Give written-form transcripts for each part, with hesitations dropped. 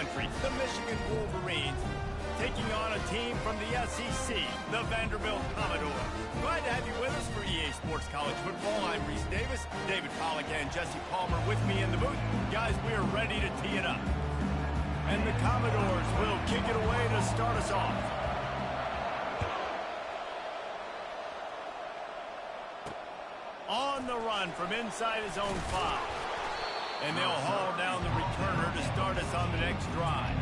country, the Michigan Wolverines, taking on a team from the SEC, the Vanderbilt Commodores. Glad to have you with us for EA Sports College Football. I'm Reese Davis, David Pollack and Jesse Palmer with me in the booth. Guys, we are ready to tee it up. And the Commodores will kick it away to start us off. On the run from inside his own 5. And they'll haul down the returner to start us on the next drive.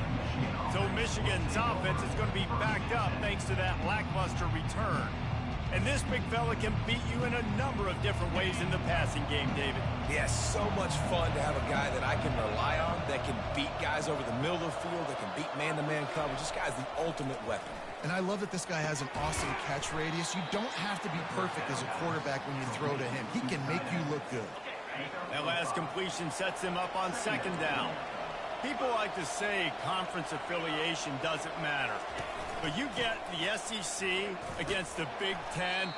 So Michigan's offense is going to be backed up thanks to that lackluster return. And this big fella can beat you in a number of different ways in the passing game, David. Yeah, so much fun to have a guy that I can rely on, that can beat guys over the middle of the field, that can beat man-to-man coverage. This guy's the ultimate weapon. And I love that this guy has an awesome catch radius. You don't have to be perfect as a quarterback when you throw to him. He can make you look good. That last completion sets him up on second down. People like to say conference affiliation doesn't matter. But you get the SEC against the Big Ten,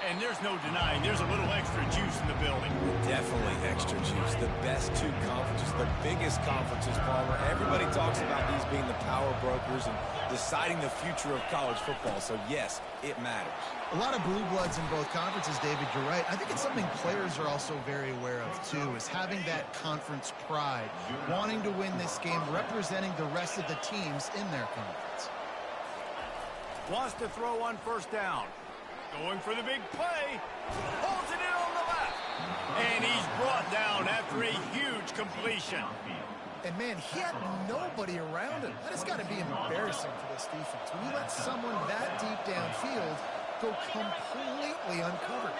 and there's no denying there's a little extra juice in the building. Definitely extra juice. The best two conferences, the biggest conferences, Palmer. Everybody talks about these being the power brokers and deciding the future of college football. So, yes, it matters. A lot of blue bloods in both conferences, David. You're right. I think it's something players are also very aware of, too, is having that conference pride, wanting to win this game, representing the rest of the teams in their conference. Wants to throw on first down. Going for the big play. Holds it in on the left. And he's brought down after a huge completion. And, man, he had nobody around him. That has got to be embarrassing for this defense. When you let someone that deep downfield go completely uncovered.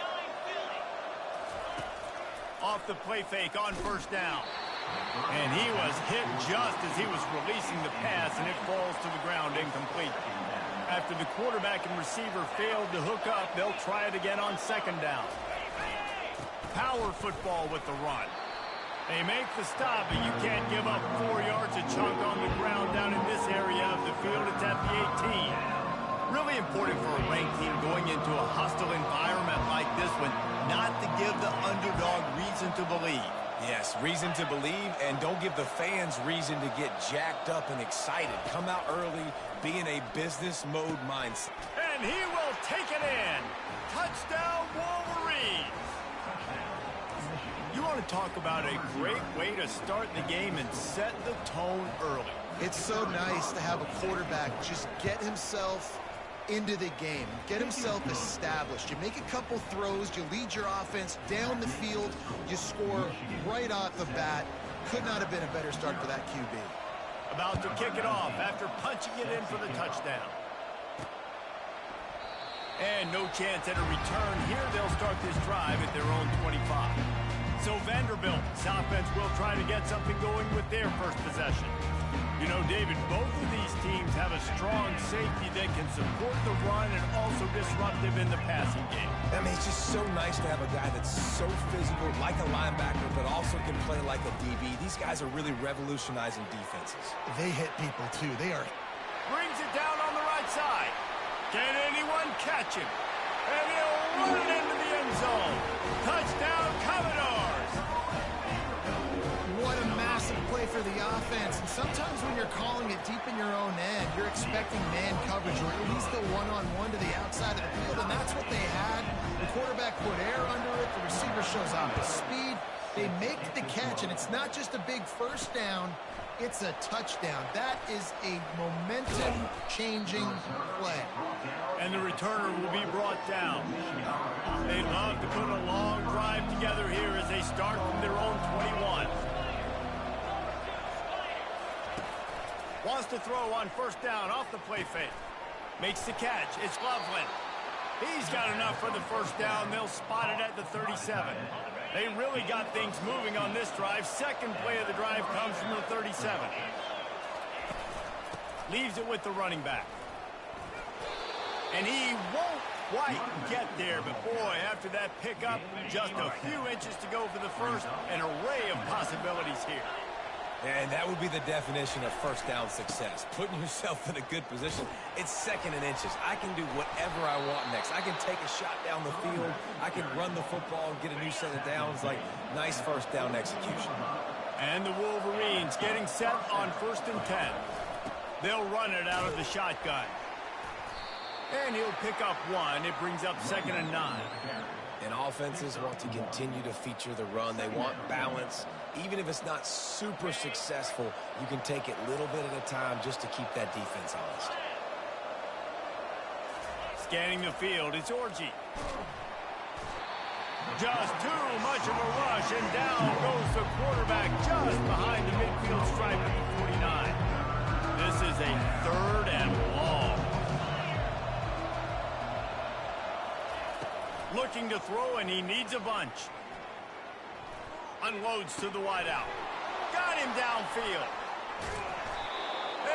Off the play fake on first down. And he was hit just as he was releasing the pass, and it falls to the ground incomplete. After the quarterback and receiver failed to hook up, they'll try it again on second down. Power football with the run. They make the stop, but you can't give up 4 yards a chunk on the ground down in this area of the field. It's at the 18. Really important for a ranked team going into a hostile environment like this one, not to give the underdog reason to believe. Yes, reason to believe, and don't give the fans reason to get jacked up and excited. Come out early, be in a business mode mindset. And he will take it in. Touchdown, Wolverines. You want to talk about a great way to start the game and set the tone early. It's so nice to have a quarterback just get himself into the game, get himself established. You make a couple throws, you lead your offense down the field, you score right off the bat. Could not have been a better start for that QB. About to kick it off after punching it in for the touchdown. And no chance at a return here. They'll start this drive at their own 25. So Vanderbilt's offense will try to get something going with their first possession. You know, David, both of these teams have a strong safety that can support the run and also disruptive in the passing game. I mean, it's just so nice to have a guy that's so physical, like a linebacker, but also can play like a DB. These guys are really revolutionizing defenses. They hit people, too. They are. Brings it down on the right side. Can anyone catch him? And he'll run it into the end zone. Touchdown, Commodores! What a massive play for the offense. And sometimes when you're calling it deep in your own end, you're expecting man coverage or at least the one-on-one to the outside of the field, and that's what they had. The quarterback put air under it. The receiver shows off his speed. They make the catch, and it's not just a big first down. It's a touchdown. That is a momentum-changing play. And the returner will be brought down. They'd love to put a long drive together here as they start from their own 21. Wants to throw on first down off the play fake. Makes the catch. It's Loveland. He's got enough for the first down. They'll spot it at the 37. They really got things moving on this drive. Second play of the drive comes from the 37. Leaves it with the running back. And he won't quite get there, but boy, after that pickup, just a few inches to go for the first. An array of possibilities here. And that would be the definition of first down success. Putting yourself in a good position. It's second and inches. I can do whatever I want next. I can take a shot down the field. I can run the football and get a new set of downs. Like, nice first down execution. And the Wolverines getting set on 1st and 10. They'll run it out of the shotgun. And he'll pick up one. It brings up 2nd and 9. And offenses want to continue to feature the run. They want balance. Even if it's not super successful, you can take it little bit at a time just to keep that defense honest. Scanning the field, it's Orji. Just too much of a rush, and down goes the quarterback just behind the midfield stripe at the 49. This is a 3rd and long. Looking to throw, and he needs a bunch. Unloads to the wideout. Got him downfield.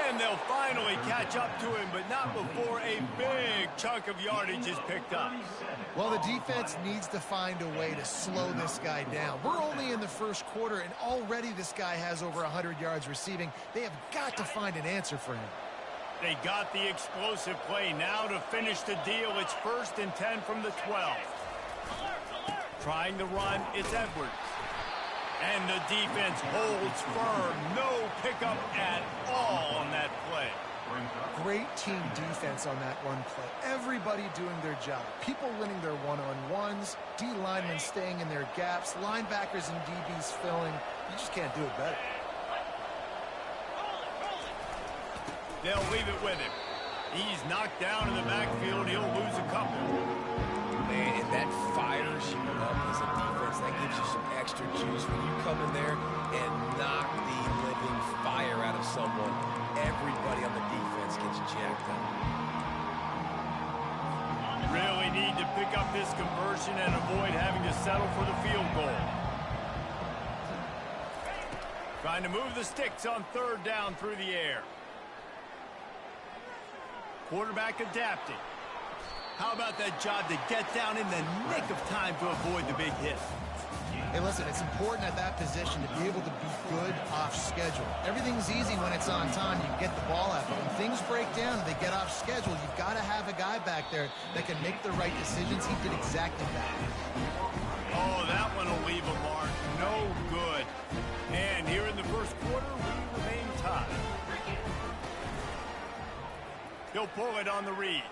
And they'll finally catch up to him, but not before a big chunk of yardage is picked up. Well, the defense needs to find a way to slow this guy down. We're only in the 1st quarter, and already this guy has over 100 yards receiving. They have got to find an answer for him. They got the explosive play. Now to finish the deal, it's 1st and 10 from the 12. Trying to run, it's Edwards. And the defense holds firm. No pickup at all on that play. Great team defense on that run play. Everybody doing their job. People winning their one-on-ones, D linemen staying in their gaps, linebackers and DBs filling. You just can't do it better. They'll leave it with him. He's knocked down in the backfield. He'll lose a couple. Man, and that fires you up as a defense. That gives you some extra juice when you come in there and knock the living fire out of someone. Everybody on the defense gets jacked up. Really need to pick up this conversion and avoid having to settle for the field goal. Trying to move the sticks on 3rd down through the air. Quarterback adapting. How about that job to get down in the nick of time to avoid the big hit? Hey, listen, it's important at that position to be able to be good off schedule. Everything's easy when it's on time. You can get the ball out. But when things break down and they get off schedule, you've got to have a guy back there that can make the right decisions. He did exactly that. Oh, that one will leave a mark. No good. And here in the 1st quarter, we remain tied. He'll pull it on the read.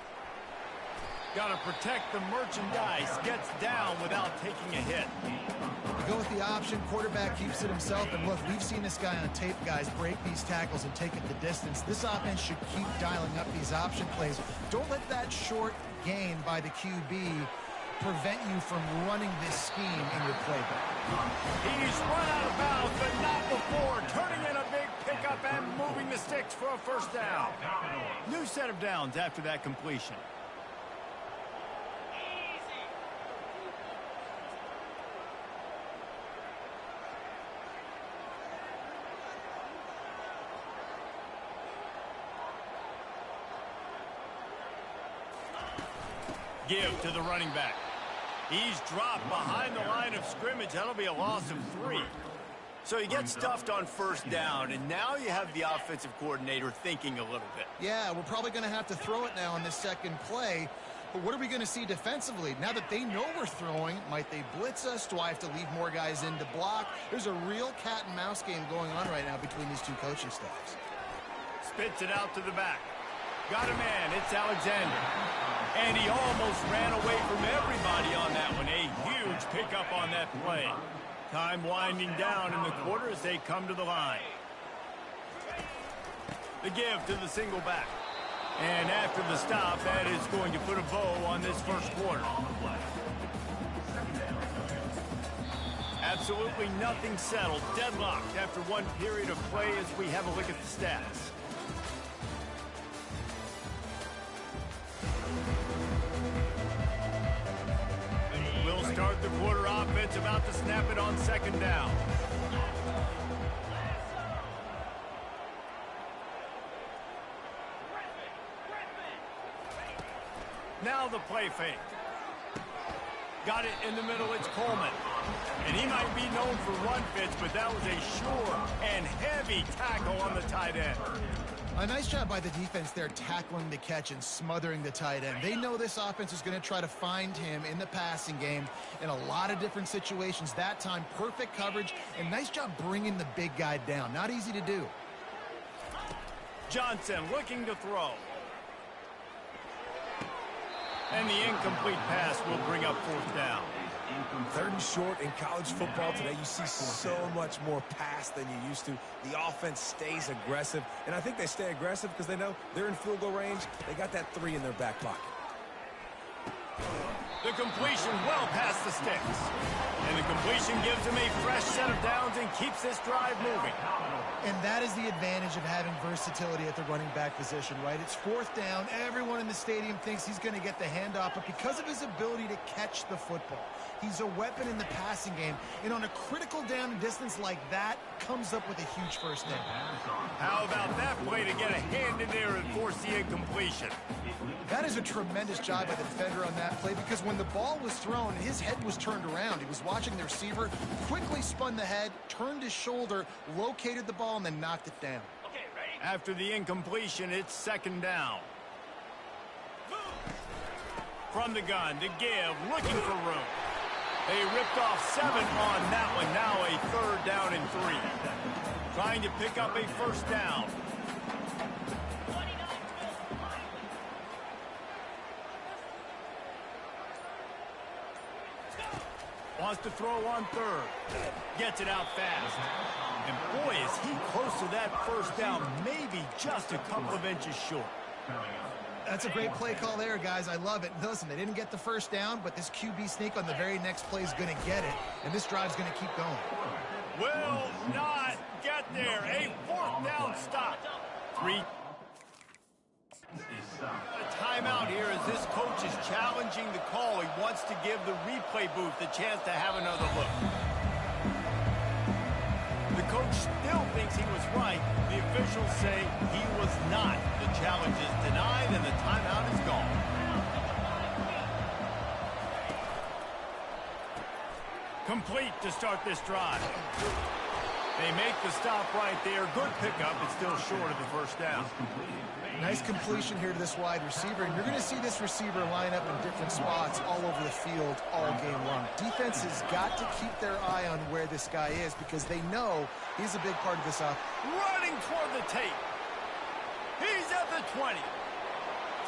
Got to protect the merchandise. Gets down without taking a hit. Go with the option. Quarterback keeps it himself. And look, we've seen this guy on tape, guys, break these tackles and take it the distance. This offense should keep dialing up these option plays. Don't let that short gain by the QB prevent you from running this scheme in your playbook. He's run out of bounds, but not before. Turning in a big pickup and moving the sticks for a 1st down. New set of downs after that completion. Give to the running back. He's dropped behind the line of scrimmage. That'll be a loss of 3. So he gets stuffed on 1st down, and now you have the offensive coordinator thinking a little bit. Yeah, we're probably going to have to throw it now on this 2nd play. But what are we going to see defensively? Now that they know we're throwing, might they blitz us? Do I have to leave more guys in to block? There's a real cat and mouse game going on right now between these two coaching staffs. Spits it out to the back. Got a man. It's Alexander. And he almost ran away from everybody on that one. A huge pickup on that play. Time winding down in the quarter as they come to the line. The give to the single back. And after the stop, that is going to put a bow on this 1st quarter. Absolutely nothing settled. Deadlocked after one period of play as we have a look at the stats. We'll start the quarter offense, about to snap it on 2nd down. Now the play fake. Got it in the middle, it's Coleman. And he might be known for run fits, but that was a sure and heavy tackle on the tight end. A nice job by the defense there, tackling the catch and smothering the tight end. They know this offense is going to try to find him in the passing game in a lot of different situations. That time, perfect coverage, and nice job bringing the big guy down. Not easy to do. Johnson looking to throw. And the incomplete pass will bring up fourth down. 3rd and short in college football today. You see so much more pass than you used to. The offense stays aggressive, and I think they stay aggressive because they know they're in field goal range. They got that 3 in their back pocket. The completion well past the sticks. And the completion gives him a fresh set of downs and keeps this drive moving. And that is the advantage of having versatility at the running back position, right? It's 4th down. Everyone in the stadium thinks he's going to get the handoff, but because of his ability to catch the football, he's a weapon in the passing game. And on a critical down and distance like that, comes up with a huge first down. How about that play to get a hand in there and force the incompletion? That is a tremendous job by the defender on that play, because when the ball was thrown, his head was turned around. He was watching the receiver, quickly spun the head, turned his shoulder, located the ball, and then knocked it down. After the incompletion, it's 2nd down. From the gun to give, looking for room. They ripped off 7 on that one. Now a 3rd down and 3. Trying to pick up a first down. Wants to throw on 3rd. Gets it out fast. And boy, is he close to that first down. Maybe just a couple of inches short. That's a great play call there, guys. I love it. Listen, they didn't get the first down, but this QB sneak on the very next play is going to get it, and this drive's going to keep going. Will not get there. A 4th down stop. 3. A timeout here as this coach is challenging the call. He wants to give the replay booth a chance to have another look. The coach still thinks he was right. The officials say he was not. The challenge is denied and the timeout is gone. Complete to start this drive. They make the stop right there. Good pickup. It's still short of the first down. Nice completion here to this wide receiver, and you're going to see this receiver line up in different spots all over the field all game long. Defense has got to keep their eye on where this guy is because they know he's a big part of this offense. Running toward the tape. He's at the 20.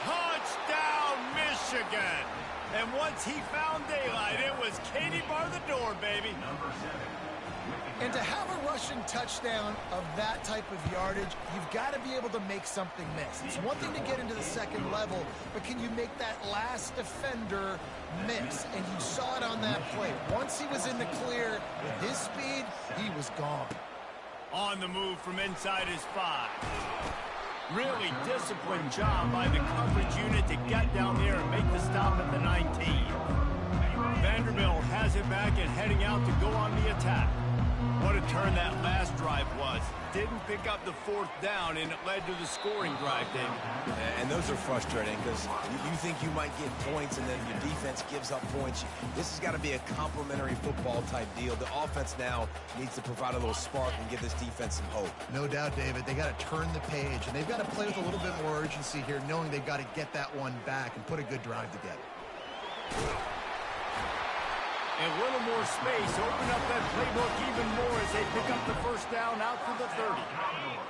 Touchdown, Michigan. And once he found daylight, it was Katie bar the door, baby. And to have a rushing touchdown of that type of yardage, you've got to be able to make something miss. It's one thing to get into the second level, but can you make that last defender miss? And you saw it on that play. Once he was in the clear, with his speed, he was gone. On the move from inside his 5. Really disciplined job by the coverage unit to get down there and make the stop at the 19. Vanderbilt has it back and heading out to go on the attack. What a turn that last drive was. Didn't pick up the 4th down, and it led to the scoring drive, David. And those are frustrating because you think you might get points, and then your defense gives up points. This has got to be a complementary football type deal. The offense now needs to provide a little spark and give this defense some hope. No doubt, David. They got to turn the page, and they've got to play with a little bit more urgency here, knowing they've got to get that one back and put a good drive together. A little more space, open up that playbook even more as they pick up the first down out to the 30.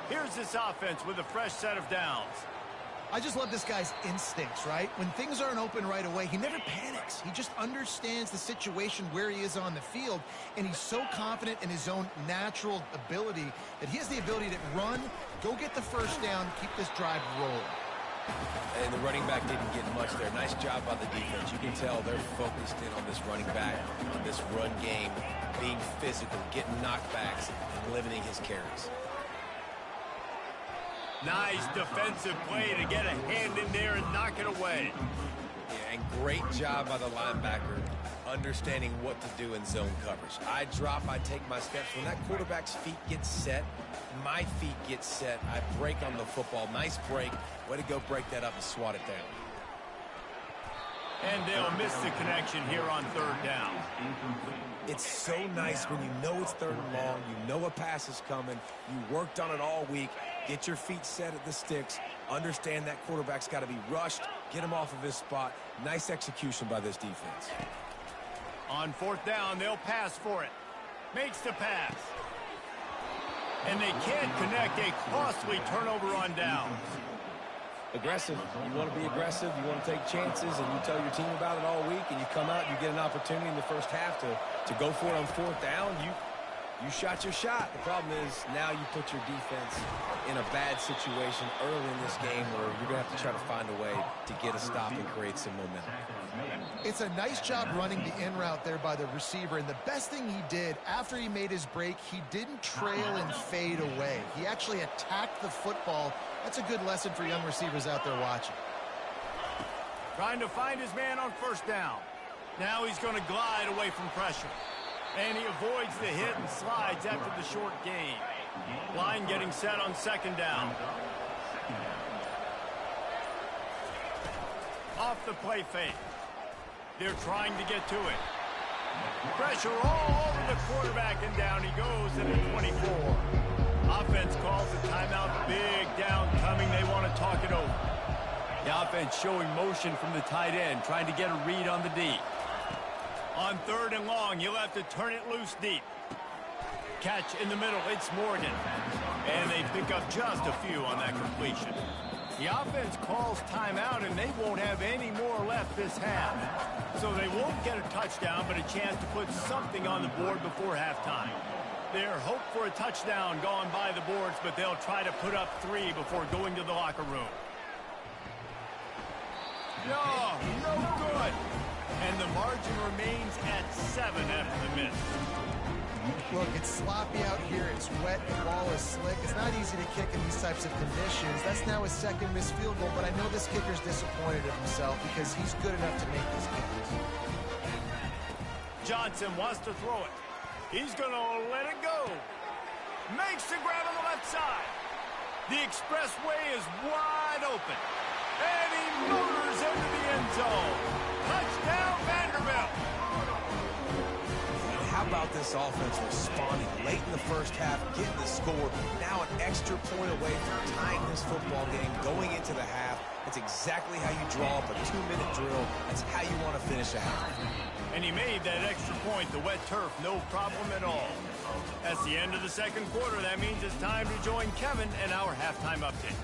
Here's this offense with a fresh set of downs. I just love this guy's instincts, right? When things aren't open right away, he never panics. He just understands the situation where he is on the field, and he's so confident in his own natural ability that he has the ability to run, go get the first down, keep this drive rolling. And the running back didn't get much there. Nice job by the defense. You can tell they're focused in on this running back, on this run game, being physical, getting knockbacks, and limiting his carries. Nice defensive play to get a hand in there and knock it away. Yeah, and great job by the linebacker understanding what to do in zone coverage. I drop, I take my steps. When that quarterback's feet get set, my feet get set. I break on the football. Nice break. Way to go break that up and swat it down. And they'll miss the connection here on 3rd down. It's so nice when you know it's 3rd and long, you know a pass is coming, you worked on it all week, Get your feet set at the sticks. Understand that quarterback's got to be rushed. Get him off of his spot. Nice execution by this defense. On fourth down, they'll pass for it. Makes the pass. And they can't connect. A costly turnover on downs. Aggressive. You want to be aggressive. You want to take chances, and you tell your team about it all week, and you come out and you get an opportunity in the first half to go for it on fourth down. You shot your shot. The problem is now you put your defense in a bad situation early in this game where you're going to have to try to find a way to get a stop and create some momentum. It's a nice job running the in route there by the receiver, and the best thing he did after he made his break, he didn't trail and fade away. He actually attacked the football. That's a good lesson for young receivers out there watching. Trying to find his man on first down. Now he's going to glide away from pressure. And he avoids the hit and slides after the short gain. Line getting set on second down. Off the play fake. They're trying to get to it. Pressure all over the quarterback, and down he goes at the 24. Offense calls a timeout. Big down coming. They want to talk it over. The offense showing motion from the tight end, trying to get a read on the D. On third and long, you'll have to turn it loose deep. Catch in the middle, it's Morgan. And they pick up just a few on that completion. The offense calls timeout, and they won't have any more left this half. So they won't get a touchdown, but a chance to put something on the board before halftime. Their hope for a touchdown gone by the boards, but they'll try to put up 3 before going to the locker room. No good. And the margin remains at 7 after the miss. Look, it's sloppy out here. It's wet. The ball is slick. It's not easy to kick in these types of conditions. That's now his second missed field goal, but I know this kicker's disappointed of himself because he's good enough to make these kicks. Johnson wants to throw it. He's going to let it go. Makes the grab on the left side. The expressway is wide open. And he motors into the end zone. Touchdown, Vanderbilt. How about this offense responding late in the first half, getting the score, now an extra point away from tying this football game going into the half. That's exactly how you draw up a 2-minute drill. That's how you want to finish a half. And he made that extra point, the wet turf, no problem at all. That's the end of the second quarter. That means it's time to join Kevin and our halftime update.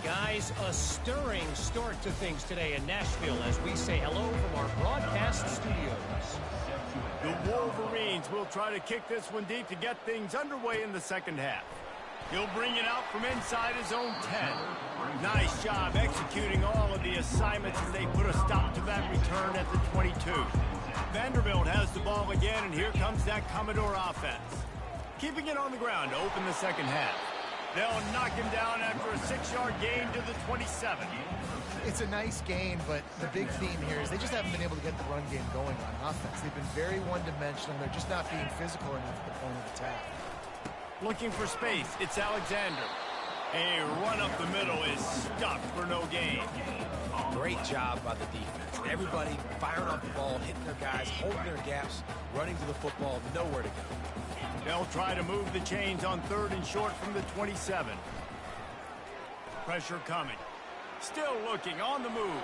Guys, a stirring start to things today in Nashville as we say hello from our broadcast studios. The Wolverines will try to kick this one deep to get things underway in the second half. He'll bring it out from inside his own 10. Nice job executing all of the assignments as they put a stop to that return at the 22. Vanderbilt has the ball again, and here comes that Commodore offense. Keeping it on the ground to open the second half. They'll knock him down after a 6-yard gain to the 27. It's a nice gain, but the big theme here is they just haven't been able to get the run game going on offense. They've been very one-dimensional. They're just not being physical enough at the point of attack. Looking for space, it's Alexander. A run up the middle is stuck for no gain. Great job by the defense. Everybody firing off the ball, hitting their guys, holding their gaps, running to the football, nowhere to go. They'll try to move the chains on third and short from the 27. Pressure coming. Still looking on the move.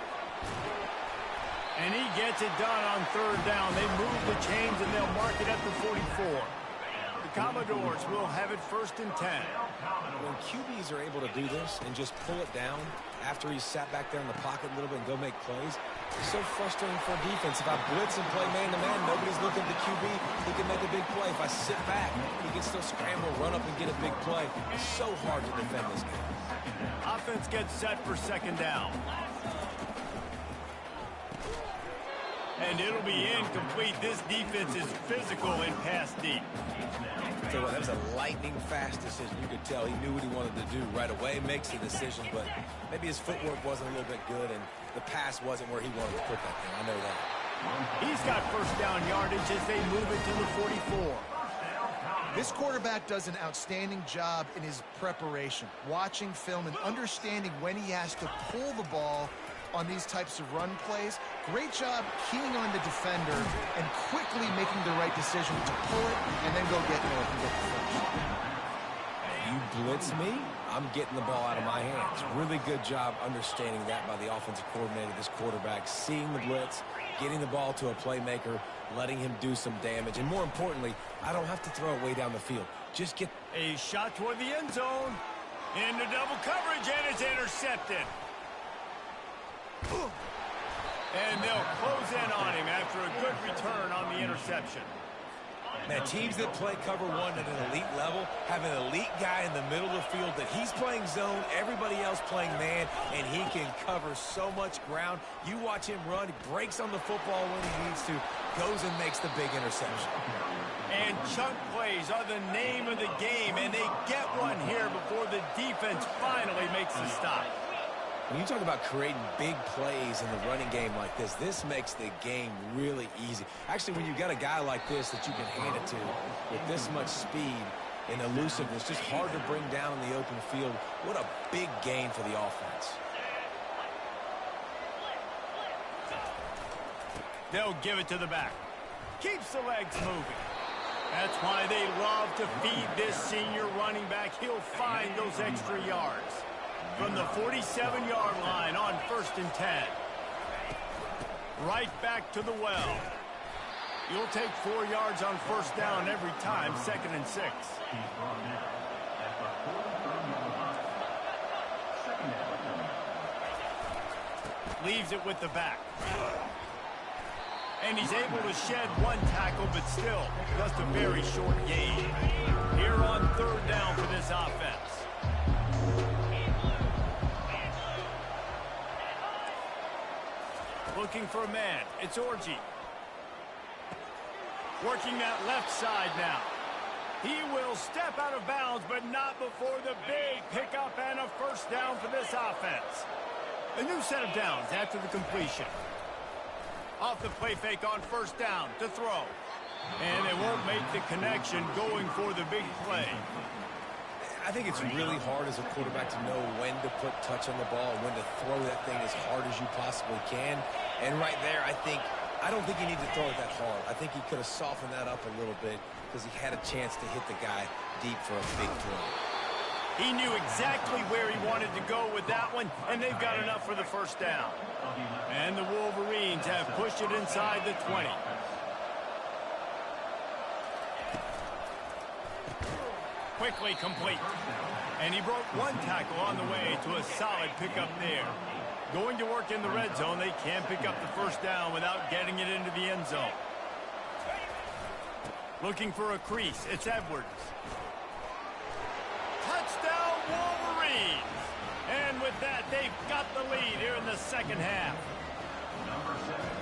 And he gets it done on third down. They move the chains and they'll mark it at the 44. The Commodores will have it first and 10. When QBs are able to do this and just pull it down after he's sat back there in the pocket a little bit and go make plays, it's so frustrating for a defense. If I blitz and play man-to-man, nobody's looking at the QB. He can make a big play. If I sit back, he can still scramble, run up, and get a big play. It's so hard to defend this game. Offense gets set for second down. And it'll be incomplete. This defense is physical and pass deep. Tell you what, that was a lightning-fast decision. You could tell he knew what he wanted to do right away, makes the decision, but maybe his footwork wasn't a little bit good, and the pass wasn't where he wanted to put that thing. I know that. He's got first down yardage as they move it to the 44. This quarterback does an outstanding job in his preparation, watching film and understanding when he has to pull the ball on these types of run plays. Great job keying on the defender and quickly making the right decision to pull it and then go get north and get the first. You blitz me, I'm getting the ball out of my hands. Really good job understanding that by the offensive coordinator, this quarterback, seeing the blitz, getting the ball to a playmaker, letting him do some damage. And more importantly, I don't have to throw it way down the field. Just get a shot toward the end zone. Into double coverage, and it's intercepted. And they'll close in on him after a good return on the interception. Now, teams that play cover one at an elite level have an elite guy in the middle of the field that he's playing zone, everybody else playing man, and he can cover so much ground. You watch him run, he breaks on the football when he needs to, goes and makes the big interception. And chunk plays are the name of the game, and they get one here before the defense finally makes the stop. When you talk about creating big plays in the running game like this makes the game really easy. Actually, when you've got a guy like this that you can hand it to with this much speed and elusiveness, just hard to bring down in the open field, what a big gain for the offense. They'll give it to the back. Keeps the legs moving. That's why they love to feed this senior running back. He'll find those extra yards. From the 47-yard line on 1st and 10. Right back to the well. You'll take 4 yards on 1st down every time, 2nd and 6. Leaves it with the back. And he's able to shed one tackle, but still just a very short gain. Here on 3rd down for this offense. Looking for a man. It's Orji. Working that left side now. He will step out of bounds, but not before the big pickup and a 1st down for this offense. A new set of downs after the completion. Off the play fake on 1st down to throw. And they won't make the connection going for the big play. I think it's really hard as a quarterback to know when to put touch on the ball and when to throw that thing as hard as you possibly can. And right there, I don't think he needed to throw it that hard. I think he could have softened that up a little bit because he had a chance to hit the guy deep for a big throw. He knew exactly where he wanted to go with that one, and they've got enough for the 1st down. And the Wolverines have pushed it inside the 20. Quickly complete. And he broke one tackle on the way to a solid pickup there. Going to work in the red zone, they can't pick up the 1st down without getting it into the end zone. Looking for a crease, it's Edwards. Touchdown Wolverines! And with that, they've got the lead here in the 2nd half.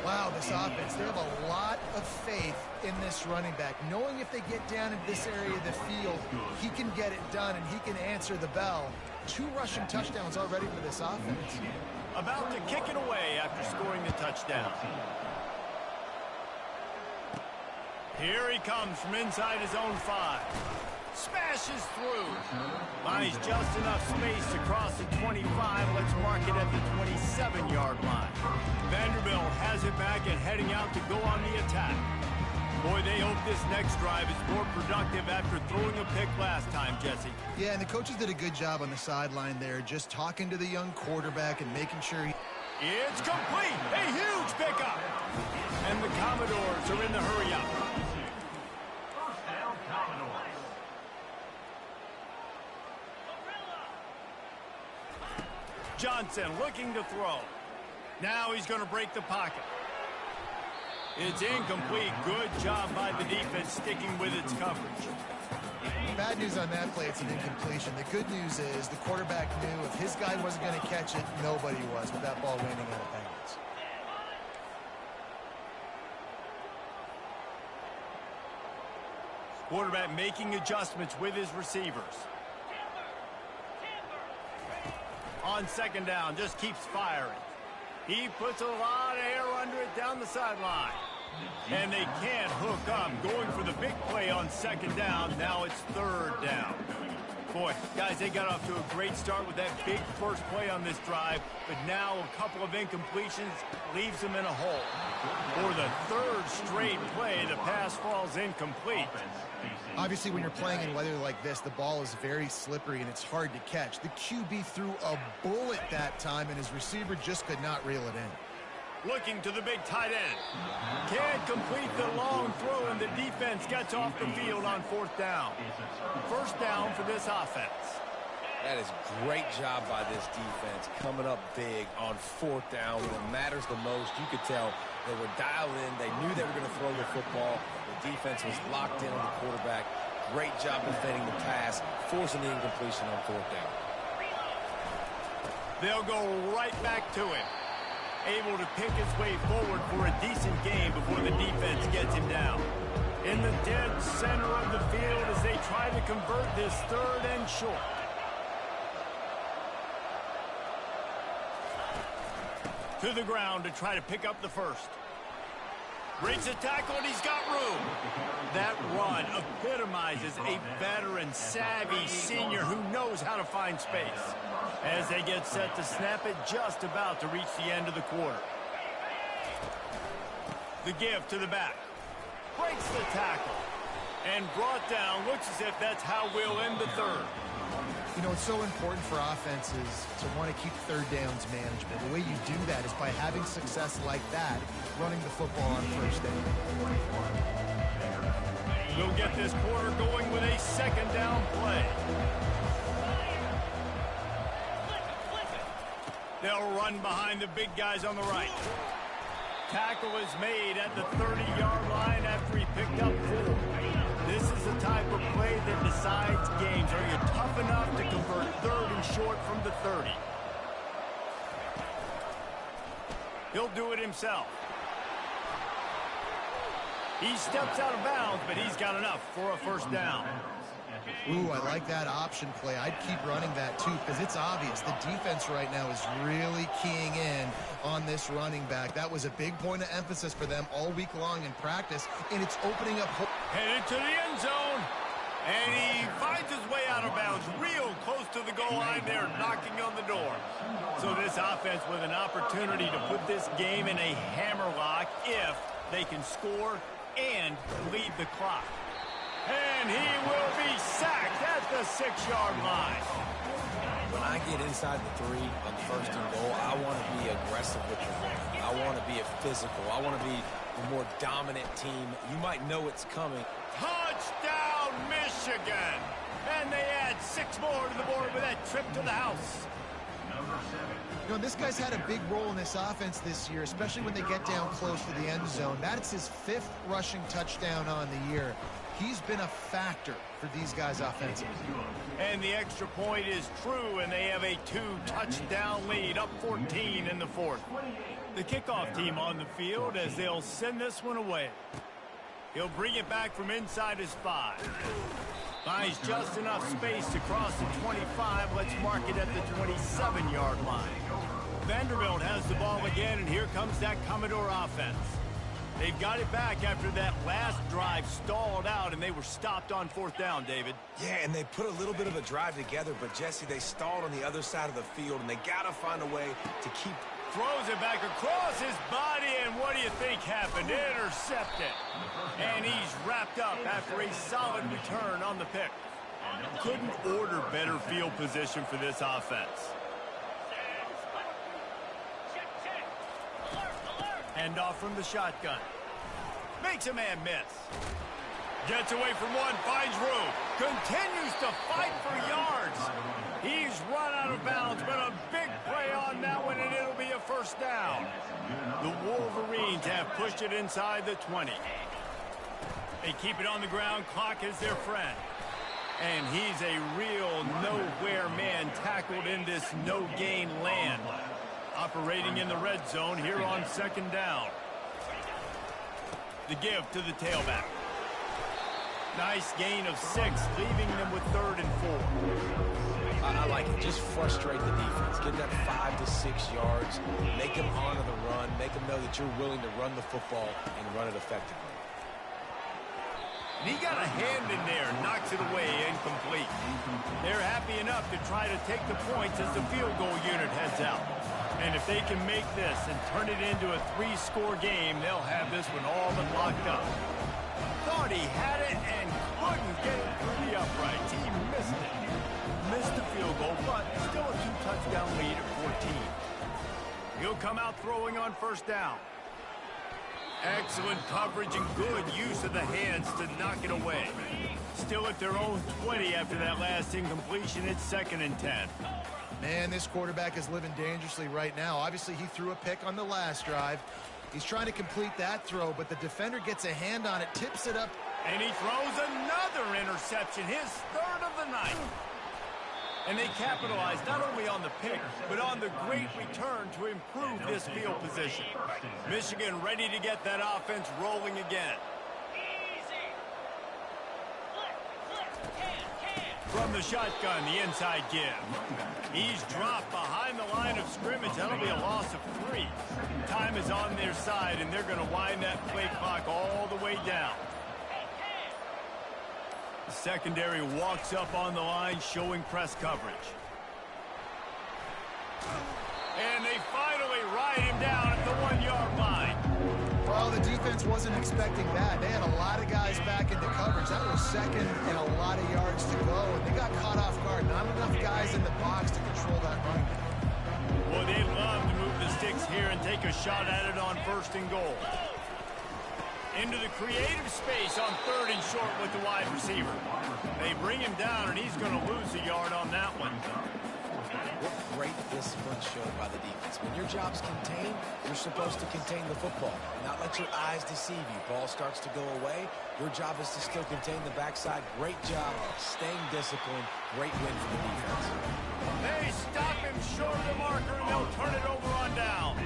Wow, this offense, they have a lot of faith in this running back, knowing if they get down into this area of the field, he can get it done and he can answer the bell. 2 rushing touchdowns already for this offense. About to kick it away after scoring the touchdown. Here he comes from inside his own 5. Smashes through. Finds just enough space to cross the 25. Let's mark it at the 27-yard line. Vanderbilt has it back and heading out to go on the attack. Boy, they hope this next drive is more productive after throwing a pick last time, Jesse. Yeah, and the coaches did a good job on the sideline there, just talking to the young quarterback and making sure he... It's complete! A huge pickup! And the Commodores are in the hurry-up. Johnson looking to throw. Now he's going to break the pocket. It's incomplete. Good job by the defense sticking with its coverage. Bad news on that play, it's an incompletion. The good news is the quarterback knew if his guy wasn't going to catch it, nobody was with that ball landing out of bounds. Quarterback making adjustments with his receivers. On 2nd down, just keeps firing. He puts a lot of air under it down the sideline. And they can't hook up. Going for the big play on 2nd down. Now it's 3rd down. Boy, guys, they got off to a great start with that big first play on this drive, but now a couple of incompletions leaves them in a hole. For the third straight play, the pass falls incomplete. Obviously, when you're playing in weather like this, the ball is very slippery and it's hard to catch. The QB threw a bullet that time, and his receiver just could not reel it in. Looking to the big tight end. Can't complete the long throw, and the defense gets off the field on fourth down. First down for this offense. That is great job by this defense, coming up big on fourth down when it matters the most. You could tell they were dialed in. They knew they were going to throw the football. The defense was locked in on the quarterback. Great job defending the pass, forcing the incompletion on fourth down. They'll go right back to him. Able to pick his way forward for a decent game before the defense gets him down. In the dead center of the field as they try to convert this third and short. To the ground to try to pick up the first. Breaks a tackle, and he's got room. That run epitomizes a veteran, savvy senior who knows how to find space. As they get set to snap it, just about to reach the end of the quarter. The give to the back. Breaks the tackle. And brought down. Looks as if that's how we'll end the third. You know, it's so important for offenses to want to keep third downs management. The way you do that is by having success like that, running the football on first down. We'll get this quarter going with a second down play. They'll run behind the big guys on the right. Tackle is made at the 30-yard line after he picked up 4. This is the type of play that decides games. Are you tough enough to convert third and short from the 30? He'll do it himself. He steps out of bounds, but he's got enough for a first down. Ooh, I like that option play. I'd keep running that, too, because it's obvious. The defense right now is really keying in on this running back. That was a big point of emphasis for them all week long in practice, and it's opening up. Headed to the end zone, and he finds his way out of bounds real close to the goal line there, knocking on the door. So this offense with an opportunity to put this game in a hammerlock if they can score and lead the clock. And he will be sacked at the 6-yard line. When I get inside the 3 on first and goal, I want to be aggressive with the run. I want to be a physical. I want to be the more dominant team. You might know it's coming. Touchdown, Michigan! And they add 6 more to the board with that trip to the house. You know, this guy's had a big role in this offense this year, especially when they get down close to the end zone. That's his 5th rushing touchdown on the year. He's been a factor for these guys offensively. And the extra point is true, and they have a 2-touchdown lead, up 14 in the 4th. The kickoff team on the field as they'll send this one away. He'll bring it back from inside his 5. Finds just enough space to cross the 25. Let's mark it at the 27-yard line. Vanderbilt has the ball again, and here comes that Commodore offense. They've got it back after that last drive stalled out, and they were stopped on 4th down, David. Yeah, and they put a little bit of a drive together, but, Jesse, they stalled on the other side of the field, and they got to find a way to keep. Throws it back across his body, and what do you think happened? Intercepted. And he's wrapped up after a solid return on the pick. Couldn't order better field position for this offense. Hand off from the shotgun. Makes a man miss. Gets away from one, finds room. Continues to fight for yards. He's run out of bounds, but a big play on that one, and it'll be a first down. The Wolverines have pushed it inside the 20. They keep it on the ground. Clock is their friend. And he's a real nowhere man tackled in this no-gain land. Operating in the red zone here on 2nd down. The give to the tailback. Nice gain of 6, leaving them with 3rd and 4. I like it. Just frustrate the defense. Get that 5 to 6 yards. Make them honor the run. Make them know that you're willing to run the football and run it effectively. And he got a hand in there, knocks it away, incomplete. They're happy enough to try to take the points as the field goal unit heads out. And if they can make this and turn it into a 3-score game, they'll have this one all but locked up. Thought he had it and couldn't get it through the uprights. He missed it. Missed the field goal, but still a 2-touchdown lead at 14. He'll come out throwing on first down. Excellent coverage and good use of the hands to knock it away. Still at their own 20 after that last incompletion. It's 2nd and 10. Man, this quarterback is living dangerously right now. Obviously, he threw a pick on the last drive. He's trying to complete that throw, but the defender gets a hand on it, tips it up. And he throws another interception, his 3rd of the night. And they capitalize not only on the pick, but on the great return to improve this field position. Michigan ready to get that offense rolling again. From the shotgun, the inside give. He's dropped behind the line of scrimmage. That'll be a loss of 3. Time is on their side, and they're going to wind that play clock all the way down. The secondary walks up on the line, showing press coverage. And they finally ride him down at the 1-yard line. Well, the defense wasn't expecting that. They had a lot of guys back into coverage. That was 2nd and a lot of yards to go, and they got caught off guard. Not enough guys in the box to control that run. Well, they'd love to move the sticks here and take a shot at it on 1st and goal. Into the creative space on 3rd and short with the wide receiver. They bring him down, and he's going to lose a yard on that one. What great discipline showed by the defense. When your job's contained, you're supposed to contain the football, not let your eyes deceive you. Ball starts to go away. Your job is to still contain the backside. Great job staying disciplined. Great win for the defense. They stop him short of the marker, and they'll turn it over on down.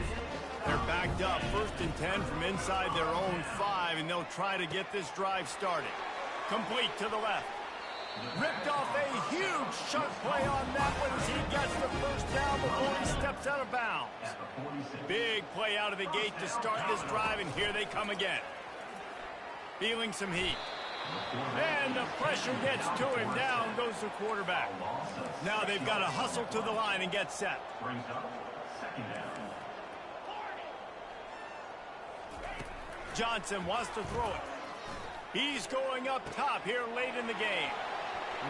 They're backed up, 1st and 10 from inside their own 5, and they'll try to get this drive started. Complete to the left. Ripped off a huge chunk play on that one as he gets the 1st down before he steps out of bounds. Big play out of the gate to start this drive, and here they come again. Feeling some heat. And the pressure gets to him. Down goes the quarterback. Now they've got to hustle to the line and get set. Johnson wants to throw it. He's going up top here late in the game.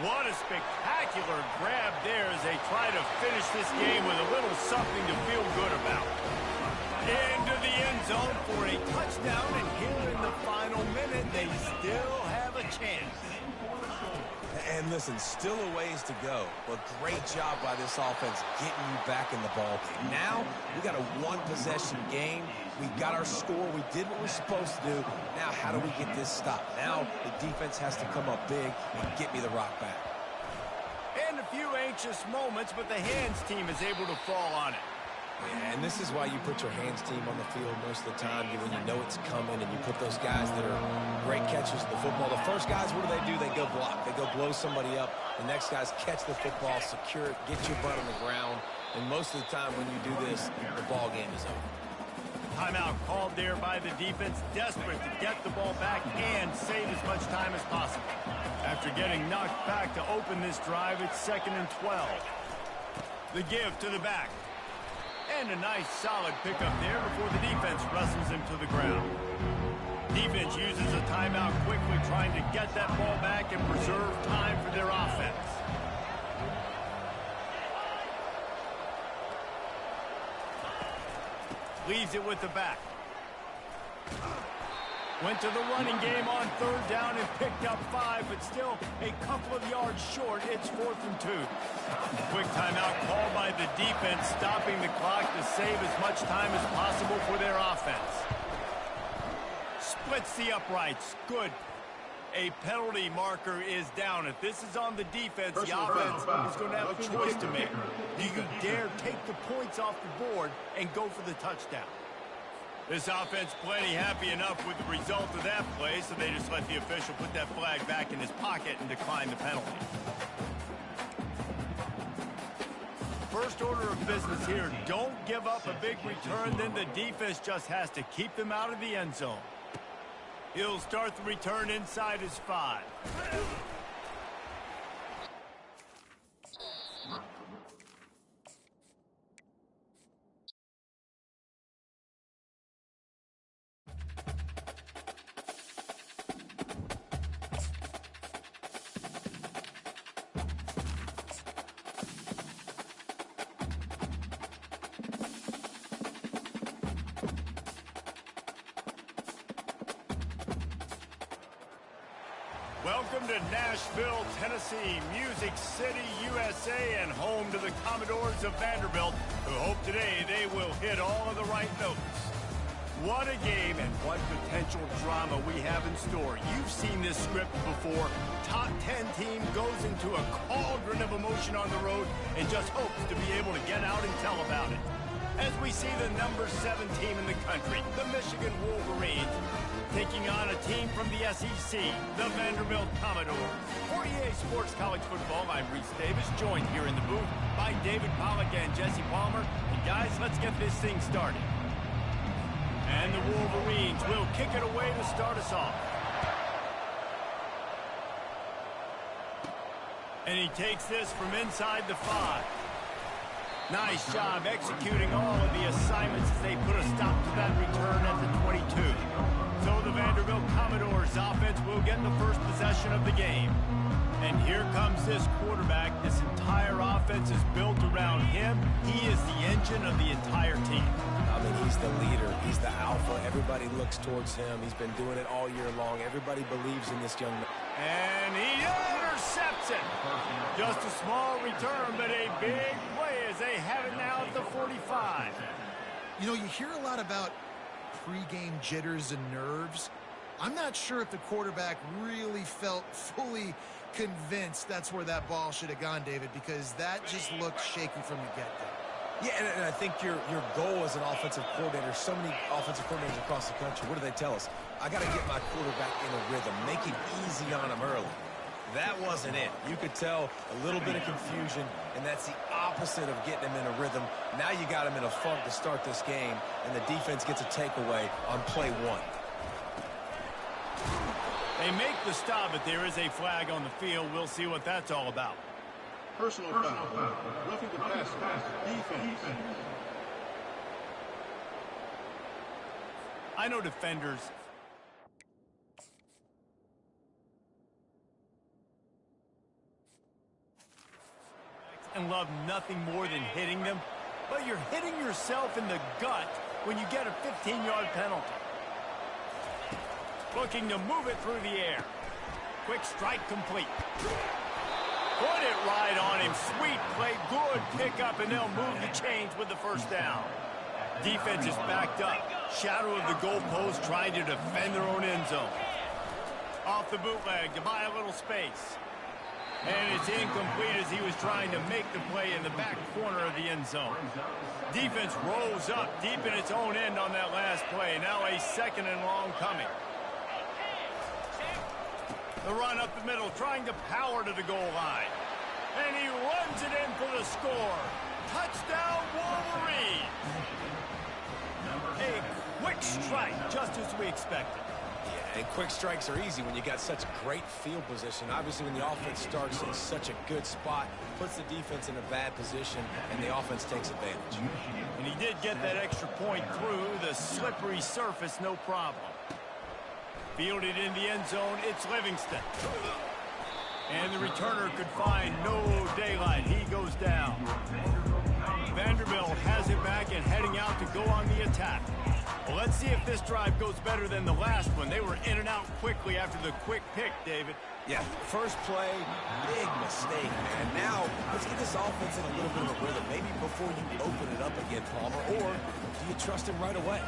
What a spectacular grab there as they try to finish this game with a little something to feel good about. Into the end zone for a touchdown, and here in the final minute, they still have a chance. And listen, still a ways to go, but great job by this offense getting you back in the ball game. Now, we got a 1-possession game. We got our score. We did what we're supposed to do. Now, how do we get this stopped? Now, the defense has to come up big and get me the rock back. And a few anxious moments, but the hands team is able to fall on it. Yeah, and this is why you put your hands team on the field most of the time, when you know it's coming, and you put those guys that are great catchers of the football. The first guys, what do? They go block. They go blow somebody up. The next guys catch the football, secure it, get your butt on the ground. And most of the time when you do this, the ball game is over. Timeout called there by the defense, desperate to get the ball back and save as much time as possible. After getting knocked back to open this drive, it's 2nd and 12. The give to the back. And a nice solid pickup there before the defense wrestles him to the ground. Defense uses a timeout quickly, trying to get that ball back and preserve time for their offense. Leaves it with the back. Went to the running game on 3rd down and picked up 5, but still a couple of yards short. It's 4th and 2. Quick timeout called by the defense, stopping the clock to save as much time as possible for their offense. Splits the uprights. Good. A penalty marker is down. If this is on the defense, the offense is going to have a choice to make. Do you dare take the points off the board and go for the touchdown? This offense plenty happy enough with the result of that play, so they just let the official put that flag back in his pocket and decline the penalty. First order of business here, don't give up a big return, then the defense just has to keep them out of the end zone. He'll start the return inside his 5. Welcome to Nashville, Tennessee, Music City, USA, and home to the Commodores of Vanderbilt, who hope today they will hit all of the right notes. What a game and what potential drama we have in store. You've seen this script before. Top 10 team goes into a cauldron of emotion on the road and just hopes to be able to get out and tell about it. As we see the number 7 team in the country, the Michigan Wolverines, taking on a team from the SEC, the Vanderbilt Commodores. For EA Sports College Football, I'm Reese Davis, joined here in the booth by David Pollack and Jesse Palmer. And guys, let's get this thing started. And the Wolverines will kick it away to start us off. And he takes this from inside the 5. Nice job executing all of the assignments as they put a stop to that return at the 22. So the Vanderbilt Commodores offense will get the first possession of the game. And here comes this quarterback. This entire offense is built around him. He is the engine of the entire team. I mean, he's the leader. He's the alpha. Everybody looks towards him. He's been doing it all year long. Everybody believes in this young man. And he intercepts it. Just a small return, but a big play as they have it now at the 45. You know, you hear a lot about pregame jitters and nerves. I'm not sure if the quarterback really felt fully convinced that's where that ball should have gone, David, because that just looked shaky from the get-go. Yeah, and I think your goal as an offensive coordinator, so many offensive coordinators across the country, what do they tell us? I got to get my quarterback in a rhythm, make it easy on him early. That wasn't it. You could tell a little bit of confusion, and that's the opposite of getting him in a rhythm. Now you got him in a funk to start this game, and the defense gets a takeaway on play 1. They make the stop, but there is a flag on the field. We'll see what that's all about. Personal foul. Roughing the pass. Defense. I know defenders and love nothing more than hitting them, but you're hitting yourself in the gut when you get a 15-yard penalty. Looking to move it through the air. Quick strike complete. Put it right on him. Sweet play. Good pickup, and they'll move the chains with the first down. Defense is backed up. Shadow of the goalpost trying to defend their own end zone. Off the bootleg to buy a little space. And it's incomplete as he was trying to make the play in the back corner of the end zone. Defense rolls up deep in its own end on that last play. Now a 2nd and long coming. The run up the middle, trying to power to the goal line. And he runs it in for the score. Touchdown, Wolverines. A quick strike, just as we expected. Yeah, and quick strikes are easy when you got such great field position. Obviously, when the offense starts in such a good spot, puts the defense in a bad position, and the offense takes advantage. And he did get that extra point through the slippery surface, no problem. Fielded in the end zone, it's Livingston. And the returner could find no daylight. He goes down. Vanderbilt has it back and heading out to go on the attack. Well, let's see if this drive goes better than the last one. They were in and out quickly after the quick pick, David. Yeah, first play, big mistake, man. Now, let's get this offense in a little bit of a rhythm. Maybe before you open it up again, Palmer, or do you trust him right away?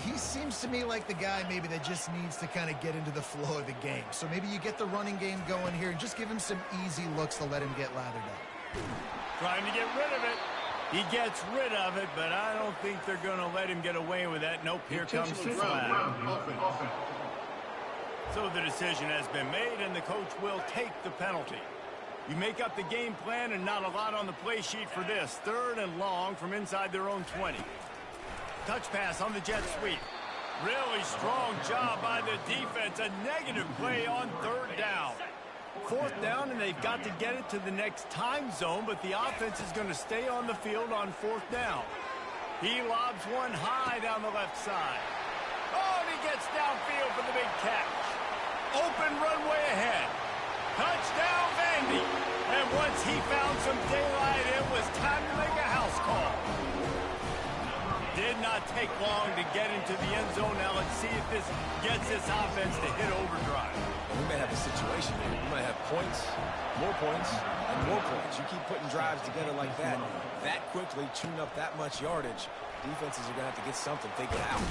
He seems to me like the guy maybe that just needs to kind of get into the flow of the game. So maybe you get the running game going here and just give him some easy looks to let him get lathered up. Trying to get rid of it. He gets rid of it, but I don't think they're going to let him get away with that. Nope, here comes the flag. So the decision has been made, and the coach will take the penalty. You make up the game plan, and not a lot on the play sheet for this. 3rd and long from inside their own 20. Touch pass on the jet sweep. Really strong job by the defense. A negative play on third down. Fourth down, and they've got to get it to the next time zone, but the offense is going to stay on the field on fourth down. He lobs one high down the left side. Oh, and he gets downfield for the big catch. Open runway ahead. Touchdown, Vandy. And once he found some daylight, it was time to make a house call. Did not take long to get into the end zone. Now let's see if this gets this offense to hit overdrive. We may have a situation here. We might have points, and more points. You keep putting drives together like that quickly, tune up that much yardage, defenses are going to have to get something figured out.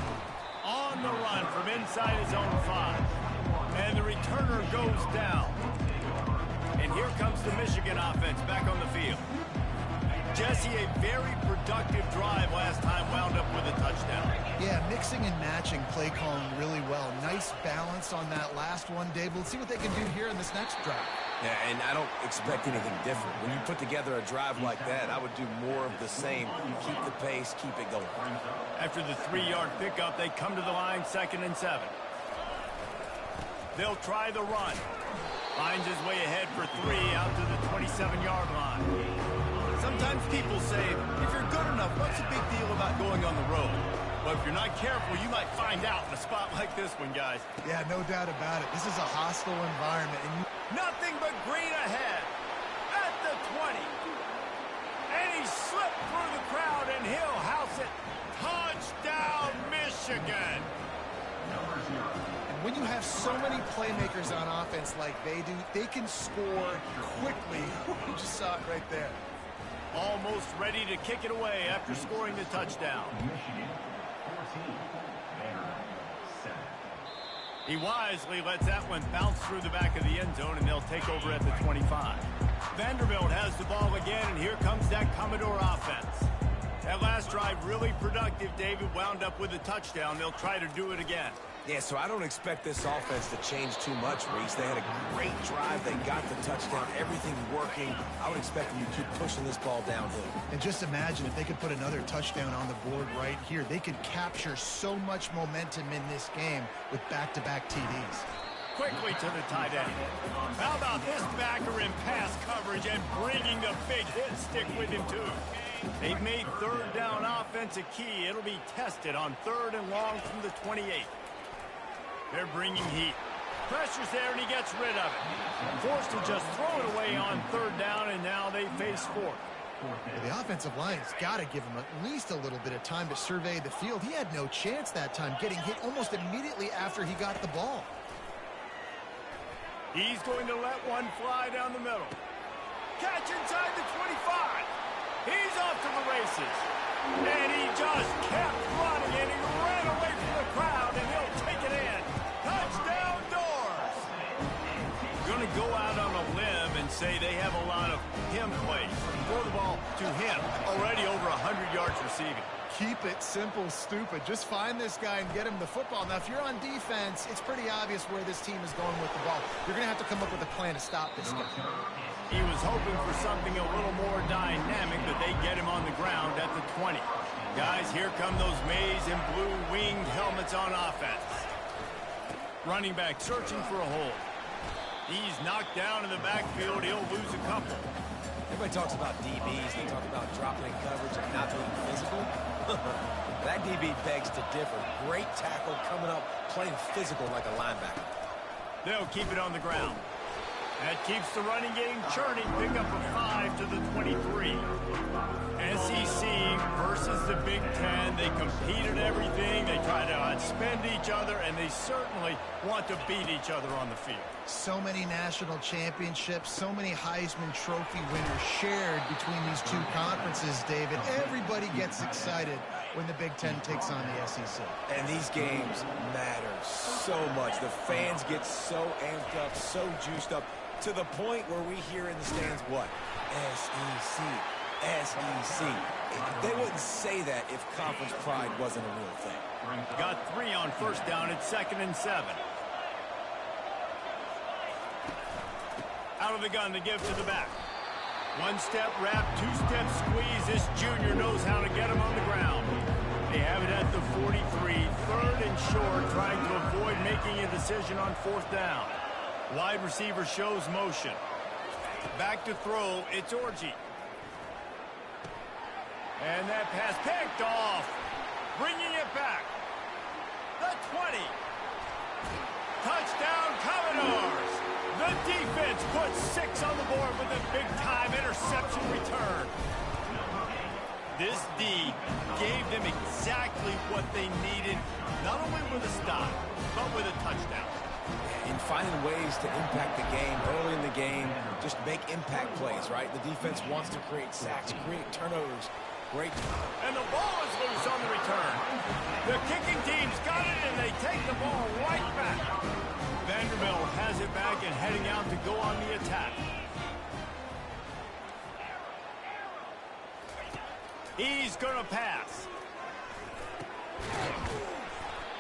On the run from inside his own 5. And the returner goes down. And here comes the Michigan offense back on the field. Jesse, a very productive drive last time, wound up with a touchdown. Yeah, mixing and matching play calling really well. Nice balance on that last one, Dave. Let's see what they can do here in this next drive. Yeah, and I don't expect anything different. When you put together a drive like that, I would do more of the same. Keep the pace, keep it going. After the 3-yard pickup, they come to the line, 2nd and 7. They'll try the run. Finds his way ahead for 3 out to the 27-yard line. Sometimes people say, if you're good enough, what's the big deal about going on the road? Well, if you're not careful, you might find out in a spot like this one, guys. Yeah, no doubt about it. This is a hostile environment. And nothing but green ahead at the 20. And he slipped through the crowd, and he'll house it. Touchdown, Michigan. And when you have so many playmakers on offense like they do, they can score quickly. You just saw it right there. Almost ready to kick it away after scoring the touchdown. He wisely lets that one bounce through the back of the end zone, and they'll take over at the 25. Vanderbilt has the ball again, and here comes that Commodore offense. That last drive really productive. David wound up with a touchdown. They'll try to do it again. Yeah, so I don't expect this offense to change too much, Reese. They had a great drive. They got the touchdown. Everything working. I would expect them to keep pushing this ball downhill. And just imagine if they could put another touchdown on the board right here. They could capture so much momentum in this game with back-to-back TDs. Quickly to the tight end. How about this backer in pass coverage and bringing the big hit stick with him, too? They've made third down offense a key. It'll be tested on 3rd and long from the 28. They're bringing heat. Pressure's there, and he gets rid of it. Forced to just throw it away on 3rd down, and now they face 4th. The offensive line's got to give him at least a little bit of time to survey the field. He had no chance that time, getting hit almost immediately after he got the ball. He's going to let one fly down the middle. Catch inside the 25. He's off to the races. And he just kept running, and he ran away from the crowd, and he'll take it in. Touchdown, Doors. Going to go out on a limb and say they have a lot of him plays. Throw the ball to him. Already over 100 yards receiving. Keep it simple, stupid. Just find this guy and get him the football. Now, if you're on defense, it's pretty obvious where this team is going with the ball. You're going to have to come up with a plan to stop this guy. He was hoping for something a little more dynamic, but they get him on the ground at the 20. Guys, here come those maize and blue winged helmets on offense. Running back searching for a hole. He's knocked down in the backfield. He'll lose a couple. Everybody talks about DBs. They talk about dropping in coverage and not being physical. That DB begs to differ. Great tackle coming up, playing physical like a linebacker. They'll keep it on the ground. That keeps the running game churning. Pick up a 5 to the 23. SEC versus the Big Ten. They compete at everything. They try to outspend each other, and they certainly want to beat each other on the field. So many national championships, so many Heisman Trophy winners shared between these two conferences, David. Everybody gets excited when the Big Ten takes on the SEC. And these games matter so much. The fans get so amped up, so juiced up, to the point where we hear in the stands, what? SEC. SEC. They wouldn't say that if conference pride wasn't a real thing. Got 3 on 1st down at 2nd and 7. Out of the gun to give to the back. 1-step wrap, 2-step squeeze. This junior knows how to get him on the ground. They have it at the 43, third and short, trying to avoid making a decision on fourth down. Wide receiver shows motion. Back to throw, it's Orji. And that pass picked off. Bringing it back. The 20. Touchdown, Commodores. The defense puts 6 on the board with a big-time interception return. This D gave them exactly what they needed, not only with a stop, but with a touchdown. In finding ways to impact the game early in the game, just make impact plays, right? The defense wants to create sacks, create turnovers. Great. And the ball is loose on the return. The kicking team's got it, and they take the ball right back. Vanderbilt has it back and heading out to go on the attack. He's going to pass.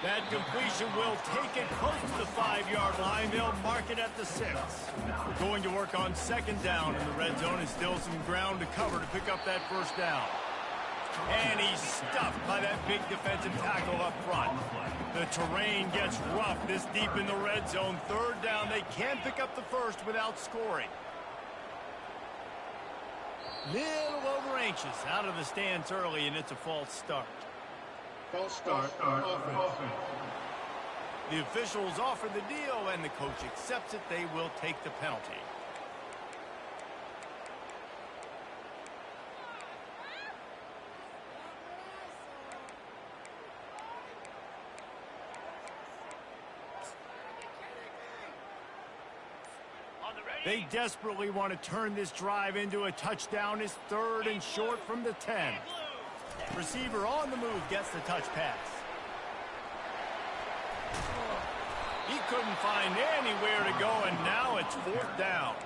That completion will take it close to the 5-yard line. They'll mark it at the 6. Going to work on second down in the red zone, and still some ground to cover to pick up that first down. And he's stuffed by that big defensive tackle up front. The terrain gets rough this deep in the red zone. Third down, they can pick up the first without scoring. Little over anxious out of the stance early, and it's a false start. False start. Offense. The officials offer the deal, and the coach accepts it. They will take the penalty. They desperately want to turn this drive into a touchdown. It's third and short from the 10. Receiver on the move gets the touch pass. He couldn't find anywhere to go, and now it's fourth down.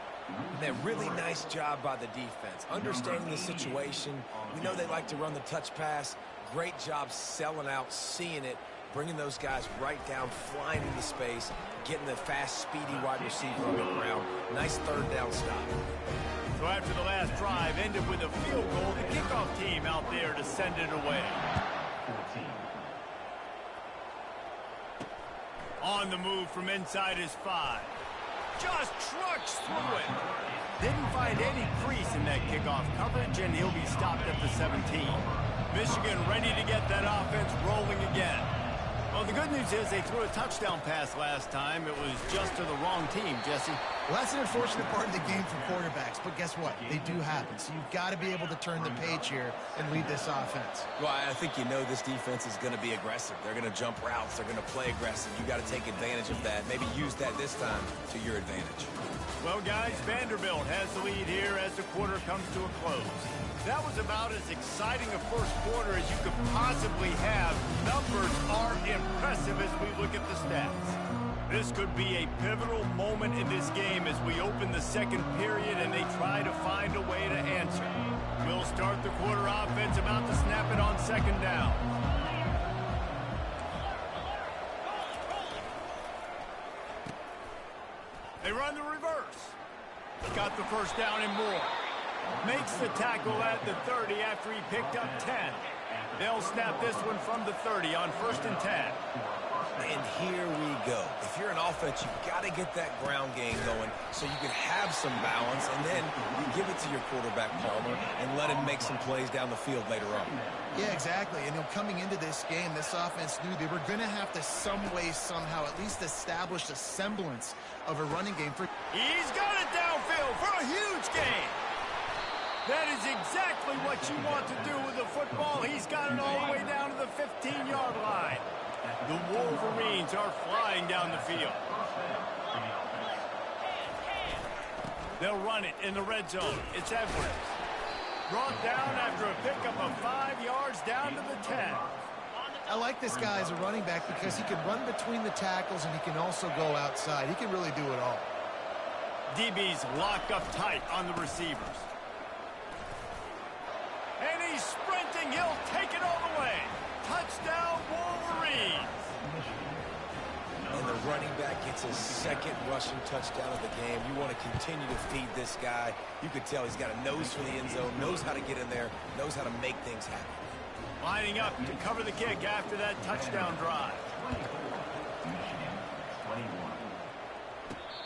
And a really nice job by the defense. Understanding the situation. We know they like to run the touch pass. Great job selling out, seeing it, bringing those guys right down, flying into space, getting the fast, speedy wide receiver on the ground. Nice third down stop. So after the last drive ended with a field goal, the kickoff team out there to send it away. On the move from inside his 5. Just trucks through it. Didn't find any crease in that kickoff coverage, and he'll be stopped at the 17. Michigan ready to get that offense rolling again. Well, the good news is they threw a touchdown pass last time. It was just to the wrong team, Jesse. Well, that's an unfortunate part of the game for quarterbacks, but guess what? They do happen. So you've got to be able to turn the page here and lead this offense. Well, I think you know this defense is going to be aggressive. They're going to jump routes. They're going to play aggressive. You got to take advantage of that. Maybe use that this time to your advantage. Well, guys, Vanderbilt has the lead here as the quarter comes to a close. That was about as exciting a first quarter as you could possibly have. Numbers are impressive as we look at the stats. This could be a pivotal moment in this game as we open the second period and they try to find a way to answer. We'll start the quarter offense about to snap it on second down. They run the reverse. Got the first down and more. Makes the tackle at the 30 after he picked up 10. They'll snap this one from the 30 on first and 10. And here we go. If you're an offense, you've got to get that ground game going so you can have some balance, and then you give it to your quarterback, Palmer, and let him make some plays down the field later on. Yeah, exactly. And coming into this game, this offense knew they were going to have to some way, somehow, at least establish a semblance of a running game. He's got it downfield for a huge gain. That is exactly what you want to do with the football. He's got it all the way down to the 15-yard line. The Wolverines are flying down the field. They'll run it in the red zone. It's Edwards. Brought down after a pickup of 5 yards down to the 10. I like this guy as a running back because he can run between the tackles and he can also go outside. He can really do it all. DB's locked up tight on the receivers. And he's sprinting. He'll take it all the way. Touchdown, Wolverines. And the running back gets his second rushing touchdown of the game. You want to continue to feed this guy. You could tell he's got a nose for the end zone, knows how to get in there, knows how to make things happen. Lining up to cover the kick after that touchdown drive.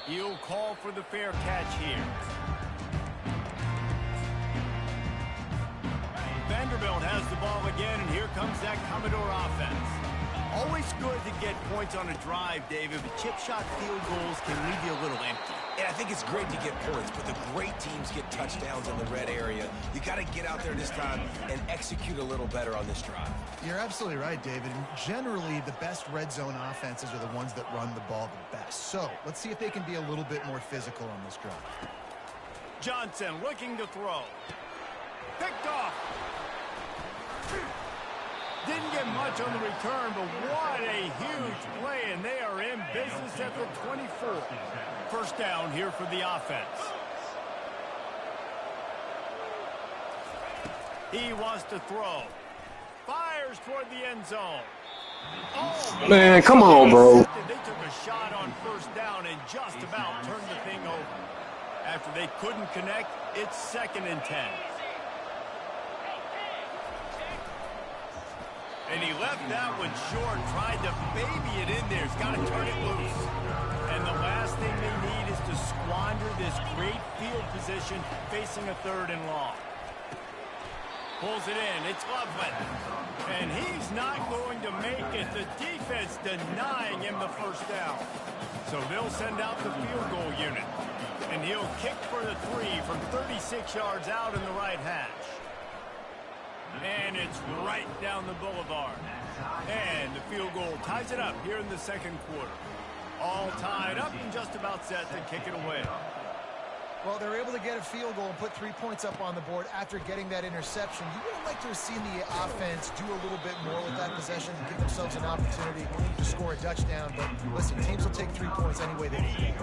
He'll call for the fair catch here. Vanderbilt has the ball again, and here comes that Commodore offense. Always good to get points on a drive, David, but chip shot field goals can leave you a little empty. And I think it's great to get points, but the great teams get touchdowns in the red area. You got to get out there this time and execute a little better on this drive. You're absolutely right, David. And generally, the best red zone offenses are the ones that run the ball the best. So let's see if they can be a little bit more physical on this drive. Johnson looking to throw. Picked off. Didn't get much on the return, but what a huge play, and they are in business at the 24. First down here for the offense. He wants to throw. Fires toward the end zone. Oh, man, come on, bro. They took a shot on first down and just about turned the thing over. After they couldn't connect, it's 2nd and 10. And he left that one short, tried to baby it in there. He's got to turn it loose. And the last thing they need is to squander this great field position facing a 3rd and long. Pulls it in. It's Loveland. And he's not going to make it. The defense denying him the first down. So they'll send out the field goal unit. And he'll kick for the 3 from 36 yards out in the right hash. And it's right down the boulevard. And the field goal ties it up here in the 2nd quarter. All tied up and just about set to kick it away. Well, they're able to get a field goal and put 3 points up on the board after getting that interception. You would have liked to have seen the offense do a little bit more with that possession to give themselves an opportunity to score a touchdown. But listen, teams will take 3 points any way they can.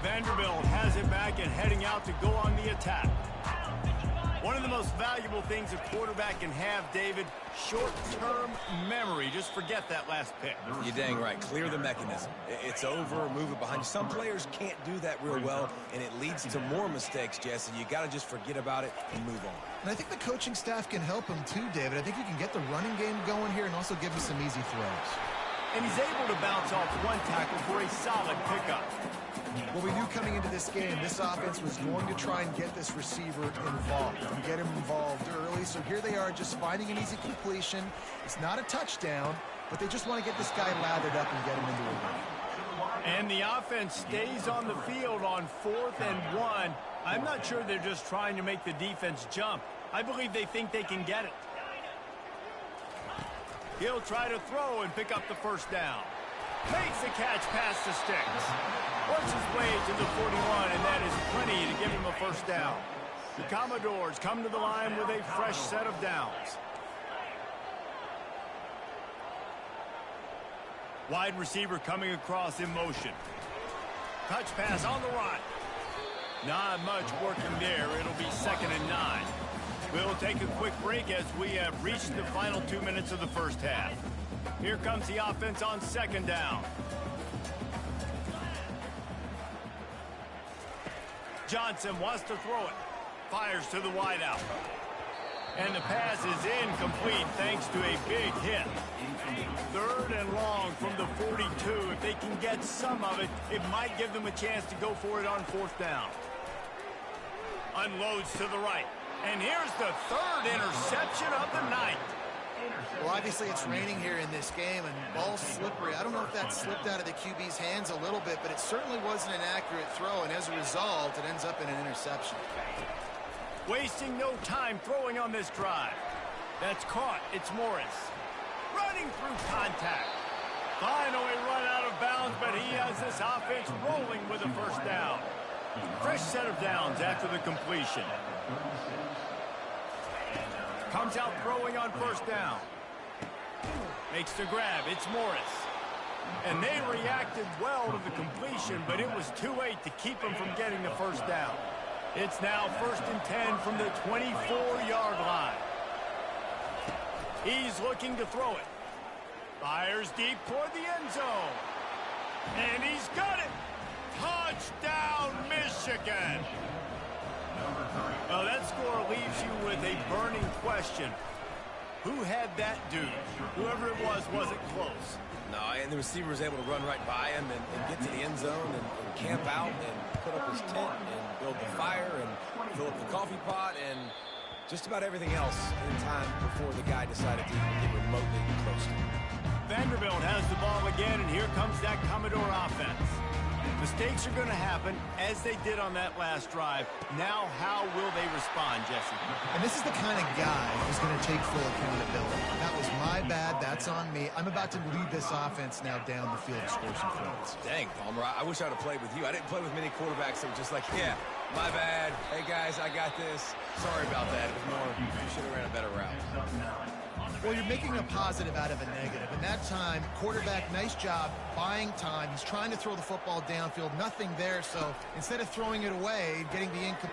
Vanderbilt has it back and heading out to go on the attack. One of the most valuable things a quarterback can have, David, short-term memory. Just forget that last pick. You're dang right. Clear the mechanism. It's over, move it behind you. Some players can't do that real well, and it leads to more mistakes, Jesse. You got to just forget about it and move on. And I think the coaching staff can help him too, David. I think he can get the running game going here and also give him some easy throws. And he's able to bounce off one tackle for a solid pickup. Well, we knew coming into this game, this offense was going to try and get this receiver involved and get him involved early. So here they are just finding an easy completion. It's not a touchdown, but they just want to get this guy lathered up and get him into a run. And the offense stays on the field on 4th and 1. I'm not sure they're just trying to make the defense jump. I believe they think they can get it. He'll try to throw and pick up the first down. Makes the catch past the sticks. Works his way to the 41, and that is plenty to give him a first down. The Commodores come to the line with a fresh set of downs. Wide receiver coming across in motion. Touch pass on the run. Not much working there. It'll be 2nd and 9. We'll take a quick break as we have reached the final 2 minutes of the first half. Here comes the offense on 2nd down. Johnson wants to throw it. Fires to the wideout. And the pass is incomplete thanks to a big hit. 3rd and long from the 42. If they can get some of it, it might give them a chance to go for it on 4th down. Unloads to the right. And here's the 3rd interception of the night. Well, obviously it's raining here in this game, and ball's slippery. I don't know if that slipped out of the QB's hands a little bit, but it certainly wasn't an accurate throw, and as a result, it ends up in an interception. Wasting no time throwing on this drive. That's caught. It's Morris. Running through contact. Finally run out of bounds, but he has this offense rolling with a first down. Fresh set of downs after the completion. Comes out throwing on first down. Makes the grab. It's Morris. And they reacted well to the completion, but it was too late to keep them from getting the first down. It's now 1st and 10 from the 24-yard line. He's looking to throw it. Fires deep toward the end zone. And he's got it. Touchdown, Michigan. Well, that score leaves you with a burning question. Who had that dude? Whoever it was wasn't close. No, and the receiver was able to run right by him and get to the end zone and camp out and put up his tent and build the fire and fill up the coffee pot and just about everything else in time before the guy decided to even get remotely close to him. Vanderbilt has the ball again, and here comes that Commodore offense. Mistakes are going to happen, as they did on that last drive. Now, how will they respond, Jesse? And this is the kind of guy who's going to take full accountability. That was my bad. That's on me. I'm about to lead this offense now down the field to score some points. Dang, Palmer, I wish I would have played with you. I didn't play with many quarterbacks that were just like, yeah, my bad. Hey, guys, I got this. Sorry about that. It was more, you should have ran a better route. Well, you're making a positive out of a negative. And that time, quarterback, nice job buying time. He's trying to throw the football downfield. Nothing there. So instead of throwing it away, getting the incomplete.